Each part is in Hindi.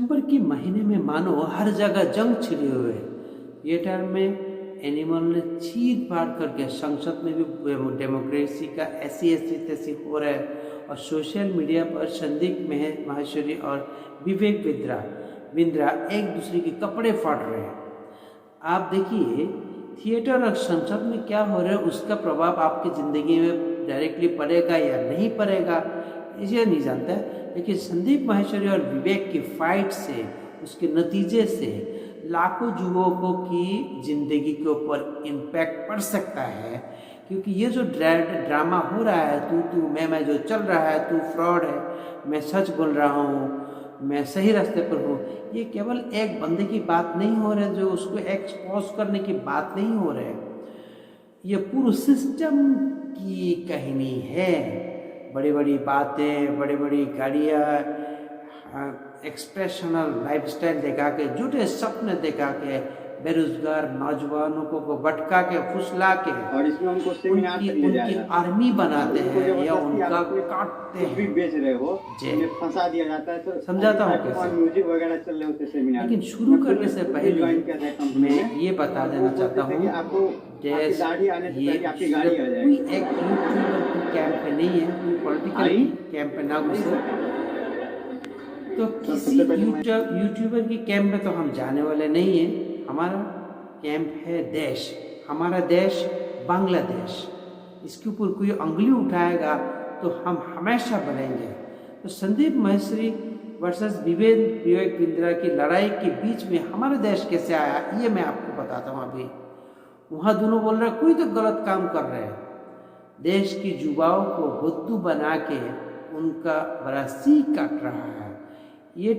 सितंबर के महीने में मानो हर जगह जंग छिड़े हुए है। थिएटर में एनिमल ने चीर फाड़ करके, संसद में भी डेमोक्रेसी का ऐसी तैसी हो रहा है, और सोशल मीडिया पर संदीप माहेश्वरी और विवेक बिंद्रा एक दूसरे के कपड़े फाड़ रहे हैं। आप देखिए थिएटर और संसद में क्या हो रहा है, उसका प्रभाव आपकी ज़िंदगी में डायरेक्टली पड़ेगा या नहीं पड़ेगा ये नहीं जानता है, लेकिन संदीप माहेश्वरी और विवेक की फाइट से, उसके नतीजे से लाखों युवकों की ज़िंदगी के ऊपर इम्पैक्ट पड़ सकता है। क्योंकि ये जो ड्रामा हो रहा है, तू मैं जो चल रहा है, तू फ्रॉड है, मैं सच बोल रहा हूँ, मैं सही रास्ते पर हूँ, ये केवल एक बंदे की बात नहीं हो रहा है, जो उसको एक्सपोज करने की बात नहीं हो रहा है, ये पूरे सिस्टम की कहानी है। बड़ी बड़ी बातें, बड़ी बड़ी गाड़ियाँ, एक्सप्रेशनल लाइफस्टाइल दिखा के, झूठे सपने दिखा के, बेरोजगार नौजवानों को भटका के, फुसला के, और इसमें उनको सेमिनार तक ले जाया उनकी आर्मी बनाते हैं या उनका काटते हैं, भी बेच रहे हो, उन्हें फंसा दिया जाता है। तो समझाता हूँ कैसे म्यूजिक वगैरह चल रहे होते सेमिनार। लेकिन शुरू करने से पहले मैं ये बता देना चाहता हूँ, आपकी गाड़ी आने से पहले आपकी गाड़ी आ जाए। कोई एक यूट्यूबर की कैंप पे नहीं है, कोई पॉलिटिकल कैंप पे ना घुसे, तो किसी यूट्यूबर की कैंप में तो हम जाने वाले नहीं हैं। हमारा कैंप है देश, हमारा देश बांग्लादेश। इसके ऊपर कोई उंगली उठाएगा तो हम हमेशा बढ़ेंगे। तो संदीप माहेश्वरी वर्सेस विवेक बिंद्रा की लड़ाई के बीच में हमारा देश कैसे आया, ये मैं आपको बताता हूँ। अभी वहाँ दोनों बोल रहे हैं कोई तो गलत काम कर रहे हैं, देश की युवाओं को बुद्धू बना के उनका बड़ा सीख काट रहा है। ये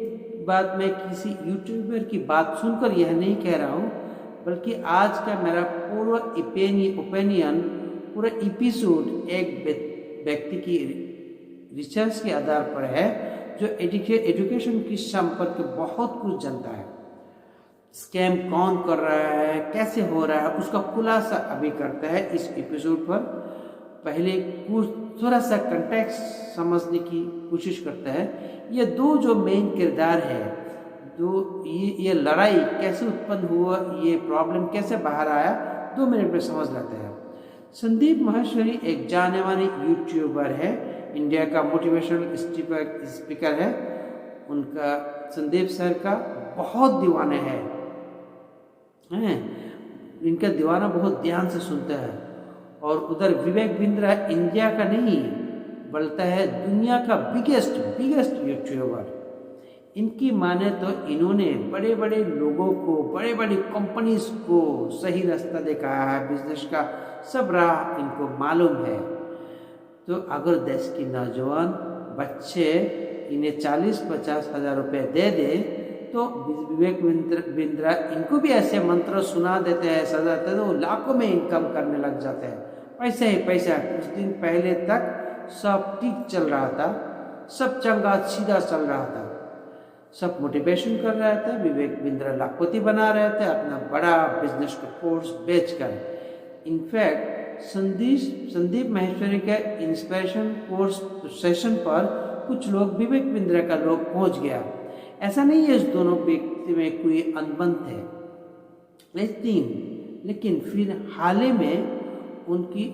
बात मैं किसी यूट्यूबर की बात सुनकर यह नहीं कह रहा हूँ, बल्कि आज का मेरा पूरा ओपिनियन, पूरा एपिसोड एक व्यक्ति की रिसर्च के आधार पर है, जो एजुकेशन की संपर्क बहुत कुछ जानता है। स्कैम कौन कर रहा है, कैसे हो रहा है, उसका खुलासा अभी करता है इस एपिसोड पर। पहले कुछ थोड़ा सा कंटेक्स्ट समझने की कोशिश करता है। ये दो जो मेन किरदार है, दो ये लड़ाई कैसे उत्पन्न हुआ, ये प्रॉब्लम कैसे बाहर आया, 2 मिनट में समझ लेते हैं। संदीप माहेश्वरी एक जाने माने यूट्यूबर है, इंडिया का मोटिवेशनल स्पीकर है। उनका संदीप सर का बहुत दीवाने हैं, इनका दीवाना बहुत ध्यान से सुनता है। और उधर विवेक बिंद्रा इंडिया का नहीं बल्कि है दुनिया का बिगेस्ट यूट्यूबर। इनकी माने तो इन्होंने बड़े बड़े लोगों को, बड़े बड़ी कंपनीज को सही रास्ता दिखाया है, बिजनेस का सब राह इनको मालूम है। तो अगर देश की नौजवान बच्चे इन्हें 40-50 हज़ार रुपये दे दे, तो विवेक बिंद्रा इनको भी ऐसे मंत्र सुना देते हैं, सजाते हैं, तो लाखों में इनकम करने लग जाते हैं। पैसा ही पैसा। कुछ दिन पहले तक सब ठीक चल रहा था, सब चंगा सीधा चल रहा था, सब मोटिवेशन कर रहे थे, विवेक बिंद्रा लाखपति बना रहे थे अपना बड़ा बिजनेस का कोर्स बेचकर। इनफैक्ट संदीप माहेश्वरी के इंस्पिरेशन कोर्स सेशन पर कुछ लोग विवेक बिंद्रा का लोग पहुंच गया। ऐसा नहीं है इस दोनों व्यक्ति में कोई अनुबंध है, लेकिन फिर हाल ही में उनकी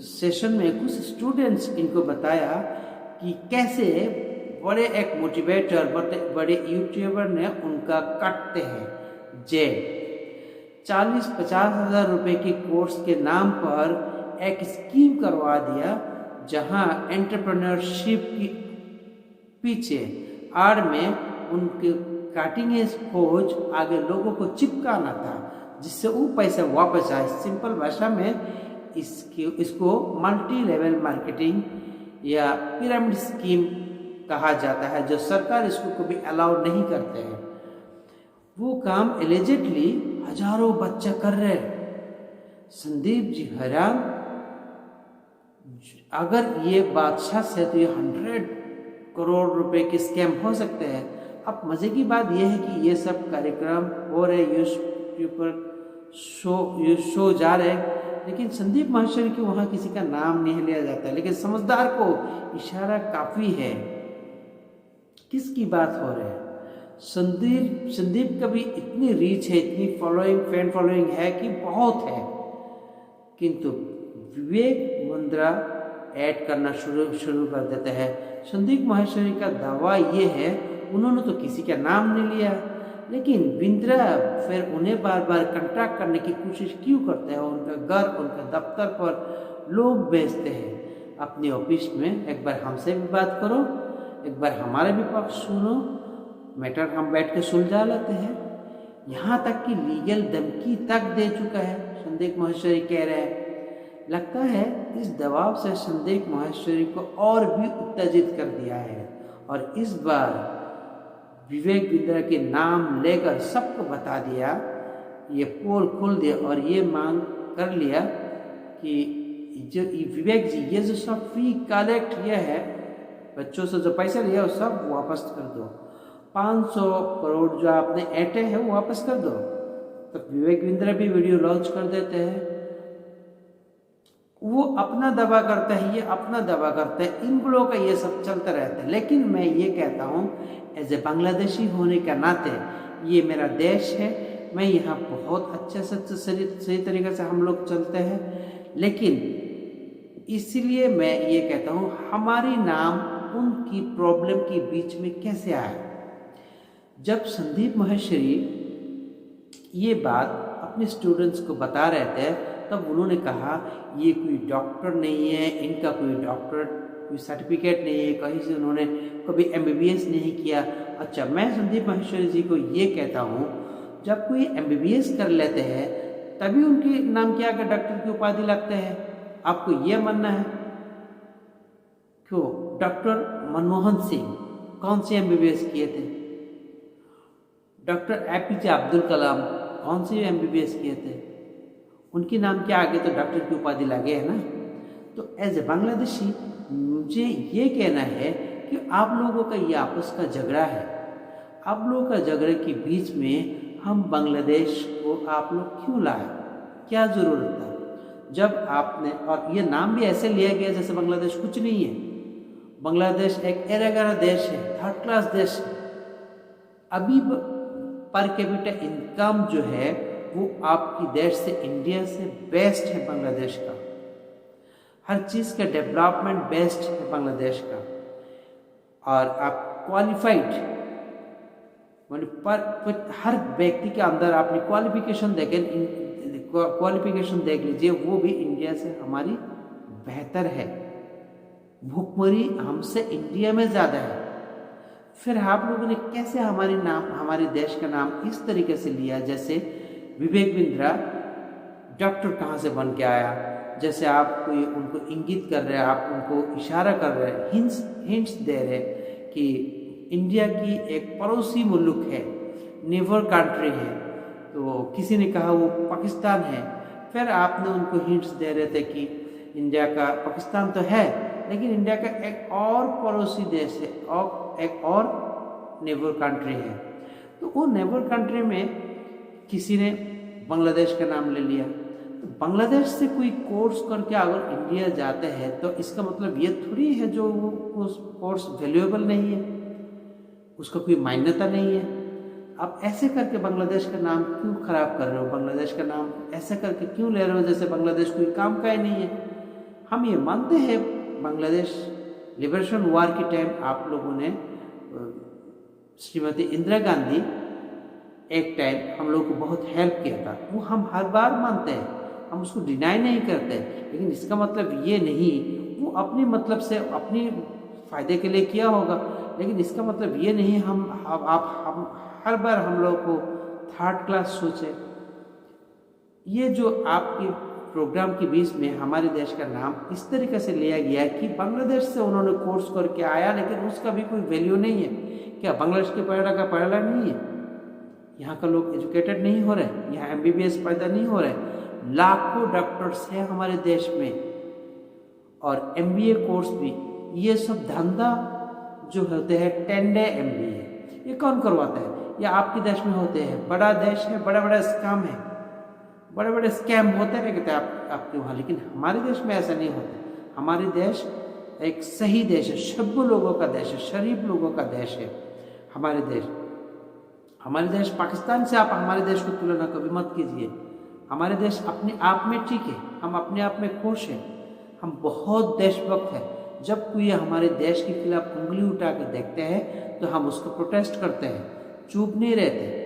सेशन में कुछ स्टूडेंट्स इनको बताया कि कैसे बड़े एक मोटिवेटर, बड़े यूट्यूबर ने उनका काटते हैं जेल। 40-50 हज़ार रुपये की कोर्स के नाम पर एक स्कीम करवा दिया, जहां एंटरप्रेन्योरशिप की पीछे आड़ में उनके काटिंग एज खोज आगे लोगों को चिपकाना था, जिससे वो पैसे वापस आए। सिंपल भाषा में इसको मल्टी लेवल मार्केटिंग या पिरामिड स्कीम कहा जाता है, जो सरकार इसको कभी अलाउ नहीं करते हैं। वो काम एलिजिटली हजारों बच्चे कर रहे हैं। संदीप जी हैरान, अगर ये बादशाह से तो ये 100 करोड़ रुपए के स्कैम हो सकते हैं। अब मजे की बात यह है कि ये सब कार्यक्रम हो रहे, यूट्यूब पर शो जा रहे, लेकिन संदीप माहेश्वरी के वहाँ किसी का नाम नहीं लिया जाता। लेकिन समझदार को इशारा काफ़ी है। किसकी बात हो रही है? संदीप का भी इतनी रीच है, इतनी फैन फॉलोइंग है कि बहुत है, किंतु विवेक बिंद्रा ऐड करना शुरू कर देते हैं। संदीप माहेश्वरी का दावा ये है, उन्होंने तो किसी का नाम नहीं लिया, लेकिन बिंद्रा फिर उन्हें बार बार कंट्रैक्ट करने की कोशिश क्यों करते हैं। उनका घर, उनका दफ्तर पर लोग भेजते हैं अपने ऑफिस में, एक बार हमसे भी बात करो, एक बार हमारे भी पक्ष सुनो, मैटर हम बैठ के सुलझा लेते हैं। यहाँ तक कि लीगल धमकी तक दे चुका है, संदीप माहेश्वरी कह रहे हैं। लगता है इस दबाव से संदीप माहेश्वरी को और भी उत्तेजित कर दिया है, और इस बार विवेक बिंद्रा के नाम लेकर सबको बता दिया, ये पोल खोल दिया और ये मांग कर लिया कि जो विवेक जी, ये जो सब फी कलेक्ट किया है, बच्चों से जो पैसा लिया वो सब वापस कर दो, 500 करोड़ जो आपने ऐंठे हैं वो वापस कर दो। तो विवेक बिंद्रा भी वीडियो लॉन्च कर देते हैं, वो अपना दावा करता है, ये अपना दावा करता है, इन लोगों का ये सब चलता रहता है। लेकिन मैं ये कहता हूँ एज ए बांग्लादेशी होने के नाते, ये मेरा देश है, मैं यहाँ बहुत अच्छे से सही तरीके से हम लोग चलते हैं, लेकिन इसलिए मैं ये कहता हूँ हमारी नाम उनकी प्रॉब्लम के बीच में कैसे आया। जब संदीप माहेश्वरी ये बात अपने स्टूडेंट्स को बता रहे थे, तब उन्होंने कहा ये कोई डॉक्टर नहीं है, इनका कोई डॉक्टर कोई सर्टिफिकेट नहीं है, कहीं से उन्होंने कभी MBBS नहीं किया। अच्छा, मैं संदीप माहेश्वरी जी को ये कहता हूँ, जब कोई MBBS कर लेते हैं तभी उनके नाम के आगे डॉक्टर की उपाधि लगते हैं। आपको ये मानना है? क्यों? डॉक्टर मनमोहन सिंह कौन से MBBS किए थे? डॉक्टर APJ अब्दुल कलाम कौन से MBBS किए थे? उनके नाम के आगे तो डॉक्टर की उपाधि लगे है ना। तो एज ए बांग्लादेशी मुझे ये कहना है कि आप लोगों का ये आपस का झगड़ा है, आप लोगों का झगड़े के बीच में हम बांग्लादेश को आप लोग क्यों लाए? क्या ज़रूरत था? जब आपने, और ये नाम भी ऐसे लिया गया जैसे बांग्लादेश कुछ नहीं है। बांग्लादेश एक एरागारा देश है, 3rd क्लास देश है। अभी पर कैपिटा इनकम जो है वो आपकी देश से, इंडिया से बेस्ट है बांग्लादेश का। हर चीज़ का डेवलपमेंट बेस्ट है बांग्लादेश का। और आप क्वालिफाइड, पर हर व्यक्ति के अंदर आपने क्वालिफिकेशन देख लीजिए, वो भी इंडिया से हमारी बेहतर है। भूखमरी हमसे इंडिया में ज़्यादा है। फिर आप लोगों ने कैसे हमारे देश का नाम इस तरीके से लिया, जैसे विवेक बिंद्रा डॉक्टर कहाँ से बन के आया, जैसे आप कोई उनको इंगित कर रहे हैं, आप उनको इशारा कर रहे हैं, हिंट्स दे रहे कि इंडिया की एक पड़ोसी मुल्क है, नेबर कंट्री है, तो किसी ने कहा वो पाकिस्तान है। फिर आपने उनको हिंट्स दे रहे थे कि इंडिया का, पाकिस्तान तो है लेकिन इंडिया का एक और पड़ोसी देश है और एक और नेबर कंट्री है। तो वो नेबर कंट्री में किसी ने बांग्लादेश का नाम ले लिया। तो बांग्लादेश से कोई कोर्स करके अगर इंडिया जाते हैं तो इसका मतलब ये थोड़ी है जो वो कोर्स वैल्यूएबल नहीं है, उसका कोई मान्यता नहीं है। आप ऐसे करके बांग्लादेश का नाम क्यों खराब कर रहे हो? बांग्लादेश का नाम ऐसे करके क्यों ले रहे हो जैसे बांग्लादेश कोई काम का ही नहीं है? हम ये मानते हैं बांग्लादेश लिबरेशन वॉर के टाइम आप लोगों ने, श्रीमती इंदिरा गांधी एक टाइम हम लोग को बहुत हेल्प किया था, वो हम हर बार मानते हैं, हम उसको डिनाई नहीं करते। लेकिन इसका मतलब ये नहीं, वो अपने मतलब से अपनी फ़ायदे के लिए किया होगा, लेकिन इसका मतलब ये नहीं हम हर बार हम लोग को 3rd क्लास सोचे। ये जो आपकी प्रोग्राम के बीच में हमारे देश का नाम इस तरीके से लिया गया कि बांग्लादेश से उन्होंने कोर्स करके आया लेकिन उसका भी कोई वैल्यू नहीं है। क्या बांग्लादेश के पढ़ा नहीं है? यहाँ का लोग एजुकेटेड नहीं हो रहे, यहाँ MBBS पैदा नहीं हो रहे। लाखों डॉक्टर्स हैं हमारे देश में और MBA कोर्स भी। ये सब धंधा जो होते हैं 10 डे MBA, ये कौन करवाता है? ये आपके देश में होते हैं, बड़ा देश है, बड़ा बड़ा स्कैम है, बड़े बड़े स्कैम होते रहते हैं आपके वहाँ। लेकिन हमारे देश में ऐसा नहीं होता। हमारे देश एक सही देश है, सभ्य लोगों का देश है, शरीफ लोगों का देश है हमारे देश। हमारे देश पाकिस्तान से आप हमारे देश को तुलना कभी मत कीजिए। हमारे देश अपने आप में ठीक है, हम अपने आप में खुश हैं, हम बहुत देशभक्त हैं। जब कोई हमारे देश के खिलाफ उंगली उठा के देखते हैं तो हम उसको प्रोटेस्ट करते हैं, चुप नहीं रहते।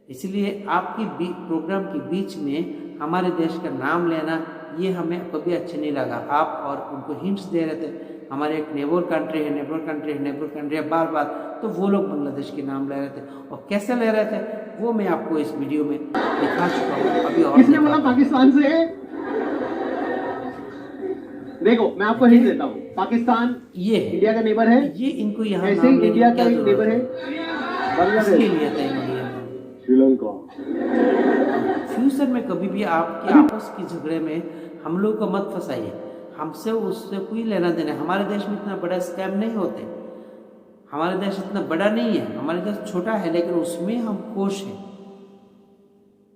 इसलिए आपकी प्रोग्राम के बीच में हमारे देश का नाम लेना ये हमें कभी अच्छे नहीं लगा। आप और उनको हिंट्स दे रहे थे, हमारे एक नेबर कंट्री है, नेबर कंट्री है, नेबर कंट्री है, बार बार, तो वो लोग बांग्लादेश के नाम ले रहे थे। और कैसे ले रहे थे वो मैं आपको इस वीडियो में दिखा चुका हूँ। अभी और किसने बोला पाकिस्तान से? देखो मैं आपको हिंट देता हूँ, पाकिस्तान ये है, इंडिया का नेबर है, ये इनको यहाँ ऐसे नाम ही लेने इंडिया की का क्या एक नेबर है जरूरत बांग्लादेश, इसके लिए था इन्होंने ये नाम। श्रीलंका। फ्यूचर में कभी भी आपके आपस के झगड़े में हम लोग को मत फंसाइए, हमसे उससे कोई लेना देना। हमारे देश में इतना बड़ा स्कैम नहीं होते, हमारे देश इतना बड़ा नहीं है, हमारे देश छोटा है, लेकिन उसमें हम खुश हैं,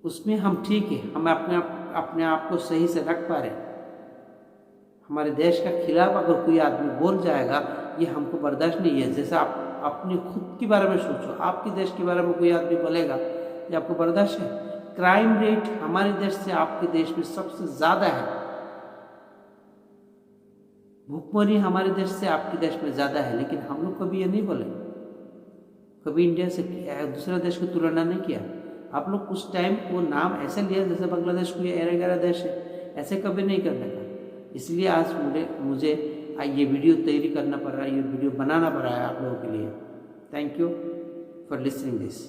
उसमें हम ठीक है, हम अपने आप को सही से रख पा रहे हैं। हमारे देश का खिलाफ अगर कोई आदमी बोल जाएगा ये हमको बर्दाश्त नहीं है। जैसे आप अपने खुद के बारे में सोचो, आपके देश के बारे में कोई आदमी बोलेगा ये आपको बर्दाश्त है? क्राइम रेट हमारे देश से आपके देश में सबसे ज़्यादा है, भूखमरी हमारे देश से आपके देश में ज़्यादा है, लेकिन हम लोग कभी ये नहीं बोले, कभी इंडिया से दूसरे देश की तुलना नहीं किया। आप लोग उस टाइम वो नाम ऐसे लिया जैसे बांग्लादेश कोई एरा देश है, ऐसे कभी नहीं करने का। इसलिए आज मुझे ये वीडियो तैयारी करना पड़ रहा है, ये वीडियो बनाना पड़ रहा है आप लोगों के लिए। Thank you for listening this.